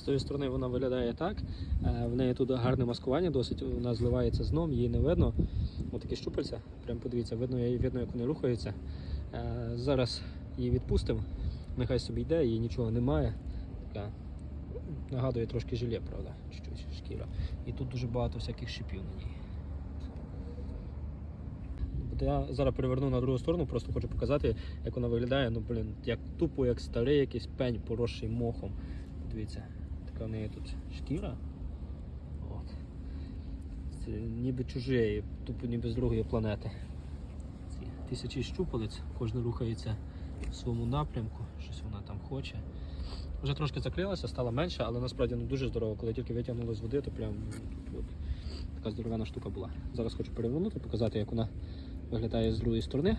тої сторони вона виглядає так. В неї тут гарне маскування досить, вона зливається з дном, її не видно. Ось такі щупальця, прям подивіться, видно як вони рухаються. Зараз її відпустимо, нехай собі йде, її нічого немає. Така, нагадує трошки желе, правда, чуть-чуть шкіра. І тут дуже багато всяких шипів на ній. Я зараз переверну на другу сторону, просто хочу показати, як вона виглядає. Ну, блін, як тупо, як старий якийсь пень, поросший мохом. Дивіться, така в неї тут шкіра. От. Це ніби чужі, тупо ніби з другої планети. Ці тисячі щупалець, кожен рухається в своєму напрямку, щось вона там хоче. Вже трошки закрилася, стала менша, але насправді дуже здорово. Коли тільки витягнула з води, то прям тут така здоровенна штука була. Зараз хочу перевернути, показати, як вона виглядає з другої сторони.